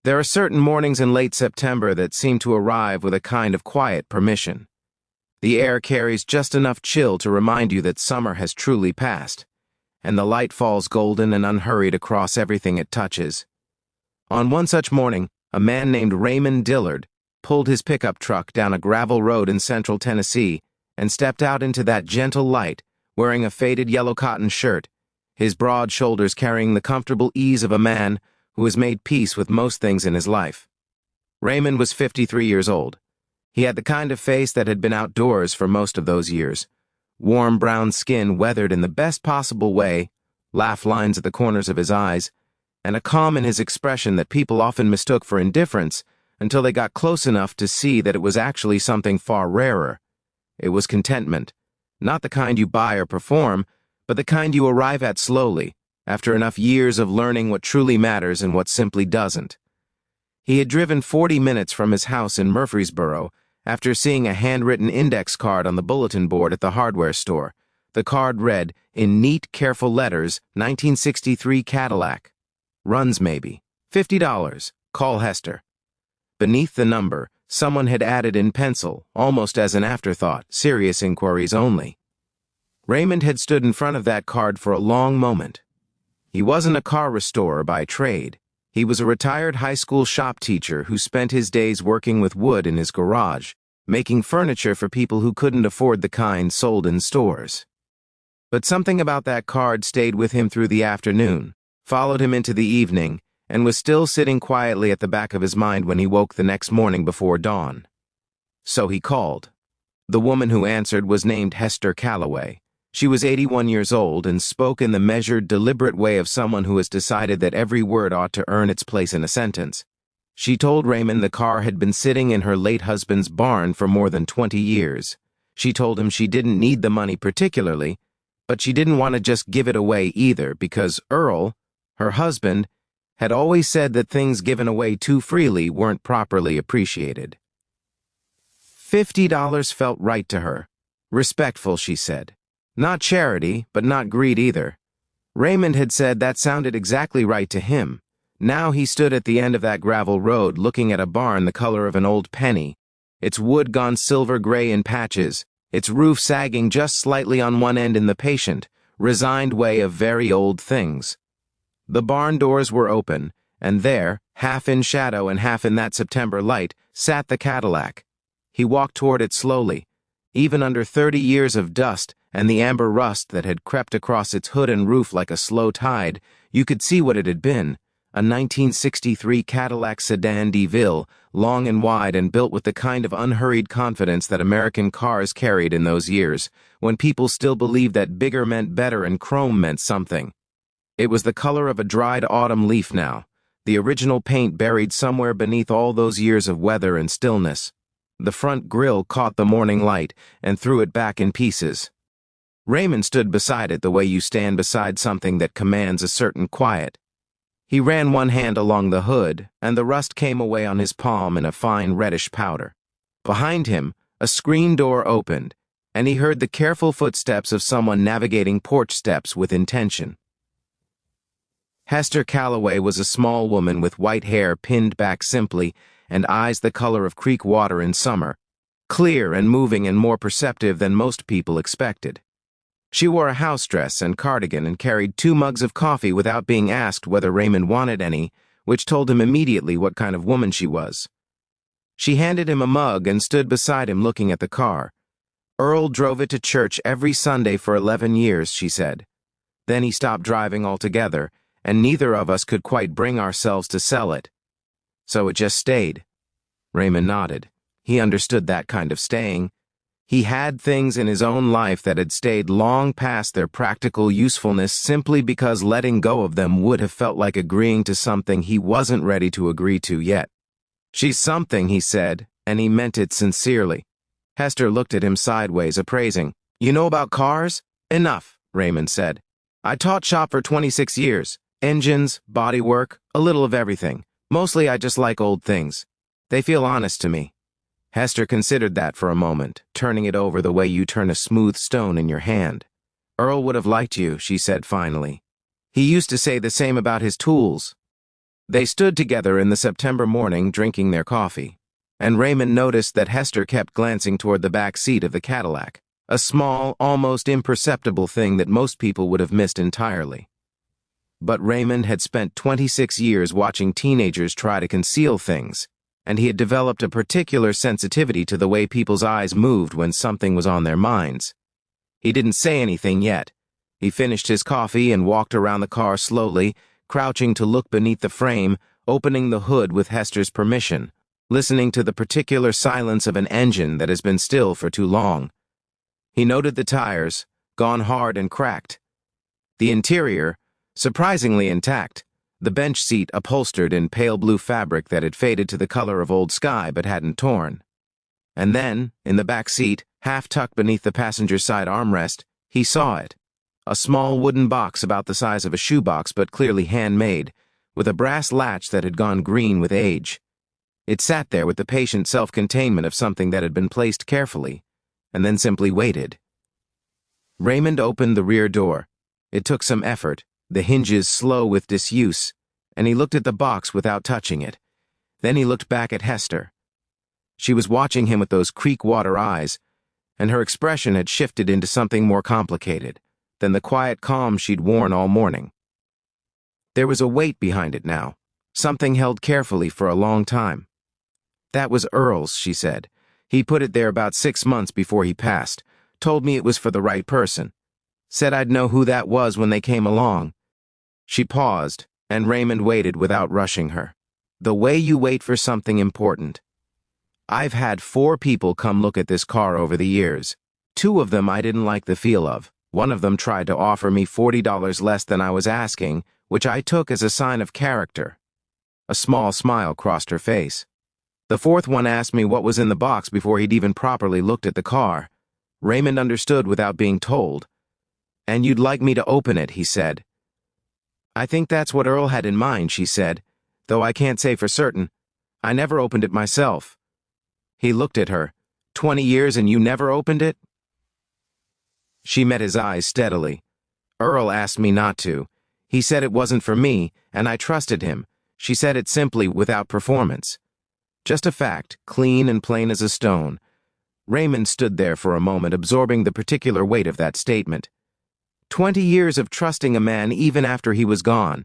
There are certain mornings in late September that seem to arrive with a kind of quiet permission. The air carries just enough chill to remind you that summer has truly passed, and the light falls golden and unhurried across everything it touches. On one such morning, a man named Raymond Dillard pulled his pickup truck down a gravel road in central Tennessee and stepped out into that gentle light, wearing a faded yellow cotton shirt, his broad shoulders carrying the comfortable ease of a man who has made peace with most things in his life. Raymond was 53 years old. He had the kind of face that had been outdoors for most of those years. Warm brown skin weathered in the best possible way, laugh lines at the corners of his eyes, and a calm in his expression that people often mistook for indifference until they got close enough to see that it was actually something far rarer. It was contentment, not the kind you buy or perform, but the kind you arrive at slowly, after enough years of learning what truly matters and what simply doesn't. He had driven 40 minutes from his house in Murfreesboro after seeing a handwritten index card on the bulletin board at the hardware store. The card read, in neat, careful letters, 1963 Cadillac. Runs maybe. $50. Call Hester. Beneath the number, someone had added in pencil, almost as an afterthought, serious inquiries only. Raymond had stood in front of that card for a long moment. He wasn't a car restorer by trade. He was a retired high school shop teacher who spent his days working with wood in his garage, making furniture for people who couldn't afford the kind sold in stores. But something about that card stayed with him through the afternoon, followed him into the evening, and was still sitting quietly at the back of his mind when he woke the next morning before dawn. So he called. The woman who answered was named Hester Calloway. She was 81 years old and spoke in the measured, deliberate way of someone who has decided that every word ought to earn its place in a sentence. She told Raymond the car had been sitting in her late husband's barn for more than 20 years. She told him she didn't need the money particularly, but she didn't want to just give it away either because Earl, her husband, had always said that things given away too freely weren't properly appreciated. $50 felt right to her. Respectful, she said. Not charity, but not greed either. Raymond had said that sounded exactly right to him. Now he stood at the end of that gravel road looking at a barn the color of an old penny, its wood gone silver gray in patches, its roof sagging just slightly on one end in the patient, resigned way of very old things. The barn doors were open, and there, half in shadow and half in that September light, sat the Cadillac. He walked toward it slowly. Even under 30 years of dust and the amber rust that had crept across its hood and roof like a slow tide, you could see what it had been. A 1963 Cadillac sedan DeVille, long and wide and built with the kind of unhurried confidence that American cars carried in those years, when people still believed that bigger meant better and chrome meant something. It was the color of a dried autumn leaf now, the original paint buried somewhere beneath all those years of weather and stillness. The front grille caught the morning light and threw it back in pieces. Raymond stood beside it the way you stand beside something that commands a certain quiet. He ran one hand along the hood, and the rust came away on his palm in a fine reddish powder. Behind him, a screen door opened, and he heard the careful footsteps of someone navigating porch steps with intention. Hester Calloway was a small woman with white hair pinned back simply and eyes the color of creek water in summer, clear and moving and more perceptive than most people expected. She wore a house dress and cardigan and carried 2 mugs of coffee without being asked whether Raymond wanted any, which told him immediately what kind of woman she was. She handed him a mug and stood beside him looking at the car. Earl drove it to church every Sunday for 11 years, she said. Then he stopped driving altogether, and neither of us could quite bring ourselves to sell it. So it just stayed. Raymond nodded. He understood that kind of staying. He had things in his own life that had stayed long past their practical usefulness simply because letting go of them would have felt like agreeing to something he wasn't ready to agree to yet. She's something, he said, and he meant it sincerely. Hester looked at him sideways, appraising. You know about cars? Enough, Raymond said. I taught shop for 26 years. Engines, bodywork, a little of everything. Mostly I just like old things. They feel honest to me. Hester considered that for a moment, turning it over the way you turn a smooth stone in your hand. Earl would have liked you, she said finally. He used to say the same about his tools. They stood together in the September morning drinking their coffee, and Raymond noticed that Hester kept glancing toward the back seat of the Cadillac, a small, almost imperceptible thing that most people would have missed entirely. But Raymond had spent 26 years watching teenagers try to conceal things, and he had developed a particular sensitivity to the way people's eyes moved when something was on their minds. He didn't say anything yet. He finished his coffee and walked around the car slowly, crouching to look beneath the frame, opening the hood with Hester's permission, listening to the particular silence of an engine that has been still for too long. He noted the tires, gone hard and cracked. The interior, surprisingly intact, the bench seat upholstered in pale blue fabric that had faded to the color of old sky but hadn't torn. And then, in the back seat, half tucked beneath the passenger side armrest, he saw it. A small wooden box about the size of a shoebox but clearly handmade, with a brass latch that had gone green with age. It sat there with the patient self-containment of something that had been placed carefully, and then simply waited. Raymond opened the rear door. It took some effort, the hinges slow with disuse, and he looked at the box without touching it. Then he looked back at Hester. She was watching him with those creek-water eyes, and her expression had shifted into something more complicated than the quiet calm she'd worn all morning. There was a weight behind it now, something held carefully for a long time. "That was Earl's," she said. "He put it there about 6 months before he passed, told me it was for the right person. Said I'd know who that was when they came along." She paused, and Raymond waited without rushing her. The way you wait for something important. "I've had 4 people come look at this car over the years. 2 of them I didn't like the feel of. One of them tried to offer me $40 less than I was asking, which I took as a sign of character." A small smile crossed her face. "The 4th one asked me what was in the box before he'd even properly looked at the car." Raymond understood without being told. "And you'd like me to open it," he said. "I think that's what Earl had in mind," she said, "though I can't say for certain. I never opened it myself." He looked at her. 20 years and you never opened it?" She met his eyes steadily. "Earl asked me not to. He said it wasn't for me, and I trusted him." She said it simply, without performance. Just a fact, clean and plain as a stone. Raymond stood there for a moment, absorbing the particular weight of that statement. 20 years of trusting a man even after he was gone.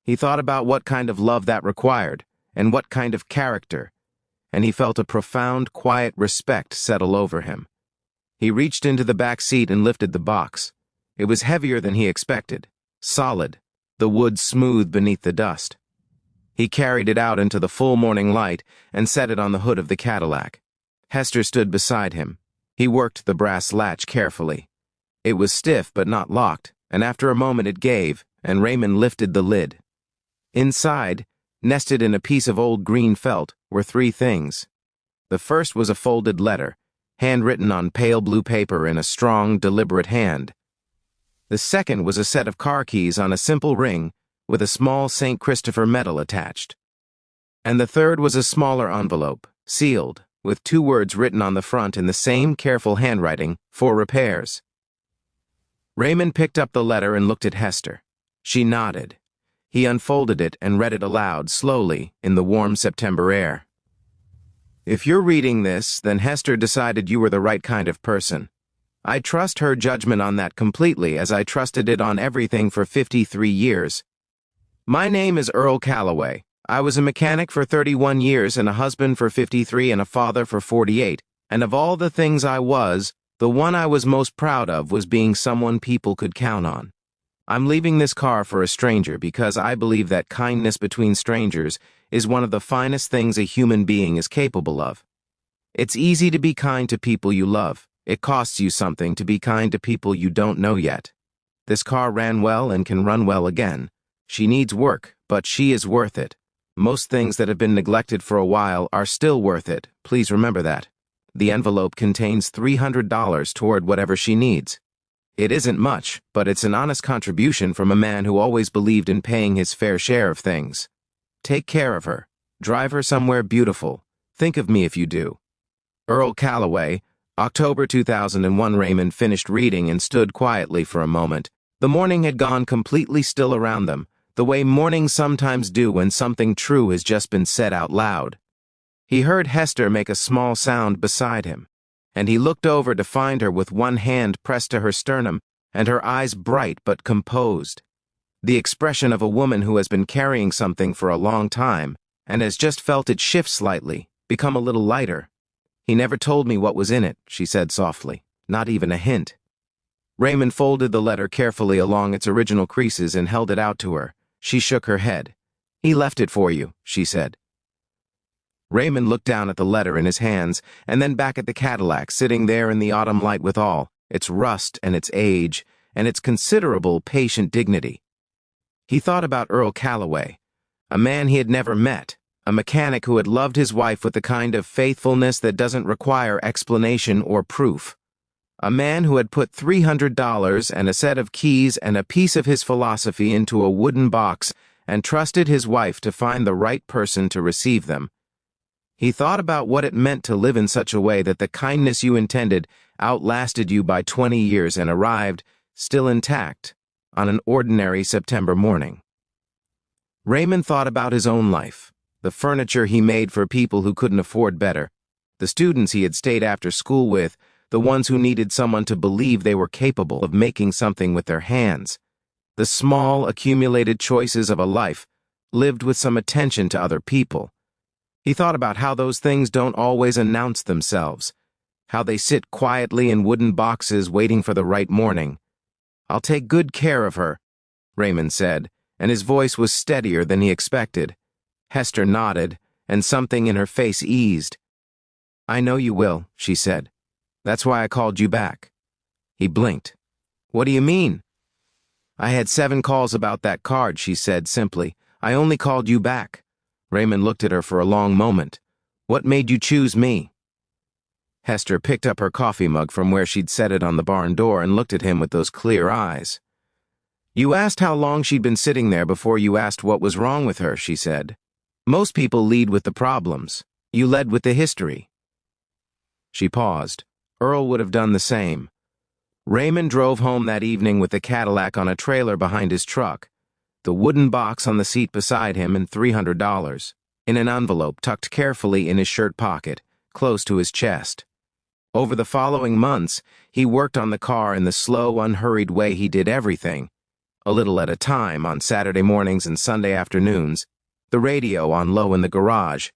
He thought about what kind of love that required, and what kind of character, and he felt a profound, quiet respect settle over him. He reached into the back seat and lifted the box. It was heavier than he expected, solid, the wood smooth beneath the dust. He carried it out into the full morning light and set it on the hood of the Cadillac. Hester stood beside him. He worked the brass latch carefully. It was stiff but not locked, and after a moment it gave, and Raymond lifted the lid. Inside, nested in a piece of old green felt, were 3 things. The first was a folded letter, handwritten on pale blue paper in a strong, deliberate hand. The second was a set of car keys on a simple ring with a small St. Christopher medal attached. And the third was a smaller envelope, sealed, with 2 words written on the front in the same careful handwriting, "For repairs." Raymond picked up the letter and looked at Hester. She nodded. He unfolded it and read it aloud, slowly, in the warm September air. "If you're reading this, then Hester decided you were the right kind of person. I trust her judgment on that completely, as I trusted it on everything for 53 years. My name is Earl Calloway. I was a mechanic for 31 years and a husband for 53 and a father for 48, and of all the things I was, the one I was most proud of was being someone people could count on. I'm leaving this car for a stranger because I believe that kindness between strangers is one of the finest things a human being is capable of. It's easy to be kind to people you love. It costs you something to be kind to people you don't know yet. This car ran well and can run well again. She needs work, but she is worth it. Most things that have been neglected for a while are still worth it. Please remember that. The envelope contains $300 toward whatever she needs. It isn't much, but it's an honest contribution from a man who always believed in paying his fair share of things. Take care of her. Drive her somewhere beautiful. Think of me if you do. Earl Calloway, October 2001. Raymond finished reading and stood quietly for a moment. The morning had gone completely still around them. the way mornings sometimes do when something true has just been said out loud. He heard Hester make a small sound beside him, and he looked over to find her with one hand pressed to her sternum and her eyes bright but composed. The expression of a woman who has been carrying something for a long time and has just felt it shift slightly, become a little lighter. "He never told me what was in it," she said softly. "Not even a hint." Raymond folded the letter carefully along its original creases and held it out to her. She shook her head. "He left it for you," she said. Raymond looked down at the letter in his hands and then back at the Cadillac sitting there in the autumn light with all its rust and its age and its considerable patient dignity. He thought about Earl Calloway, a man he had never met, a mechanic who had loved his wife with the kind of faithfulness that doesn't require explanation or proof. A man who had put $300 and a set of keys and a piece of his philosophy into a wooden box and trusted his wife to find the right person to receive them. He thought about what it meant to live in such a way that the kindness you intended outlasted you by 20 years and arrived, still intact, on an ordinary September morning. Raymond thought about his own life, the furniture he made for people who couldn't afford better, the students he had stayed after school with, the ones who needed someone to believe they were capable of making something with their hands, the small, accumulated choices of a life lived with some attention to other people. He thought about how those things don't always announce themselves, how they sit quietly in wooden boxes waiting for the right morning. "I'll take good care of her," Raymond said, and his voice was steadier than he expected. Hester nodded, and something in her face eased. "I know you will," she said. "That's why I called you back." He blinked. "What do you mean?" "I had 7 calls about that card," she said simply. "I only called you back." Raymond looked at her for a long moment. "What made you choose me?" Hester picked up her coffee mug from where she'd set it on the barn door and looked at him with those clear eyes. "You asked how long she'd been sitting there before you asked what was wrong with her," she said. "Most people lead with the problems. You led with the history." She paused. Earl would have done the same. Raymond drove home that evening with the Cadillac on a trailer behind his truck, the wooden box on the seat beside him, and $300 in an envelope tucked carefully in his shirt pocket, close to his chest. Over the following months, he worked on the car in the slow, unhurried way he did everything, a little at a time on Saturday mornings and Sunday afternoons, the radio on low in the garage.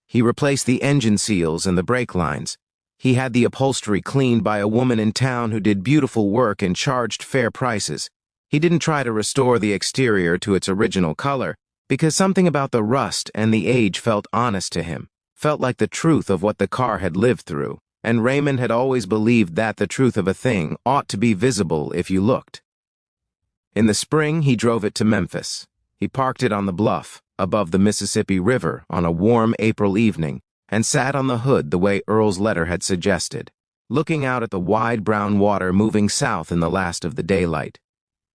He replaced the engine seals and the brake lines. He had the upholstery cleaned by a woman in town who did beautiful work and charged fair prices. He didn't try to restore the exterior to its original color, because something about the rust and the age felt honest to him, felt like the truth of what the car had lived through, and Raymond had always believed that the truth of a thing ought to be visible if you looked. In the spring, he drove it to Memphis. He parked it on the bluff, above the Mississippi River, on a warm April evening, and sat on the hood the way Earl's letter had suggested, looking out at the wide brown water moving south in the last of the daylight.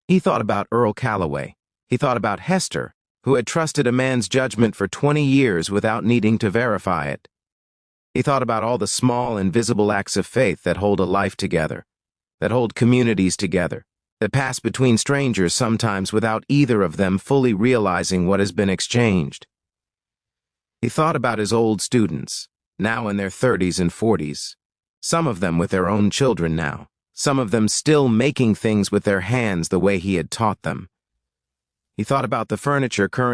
He thought about Earl Calloway. He thought about Hester, who had trusted a man's judgment for 20 years without needing to verify it. He thought about all the small, invisible acts of faith that hold a life together, that hold communities together, that pass between strangers sometimes without either of them fully realizing what has been exchanged. He thought about his old students, now in their 30s and 40s, some of them with their own children now, some of them still making things with their hands the way he had taught them. He thought about the furniture currently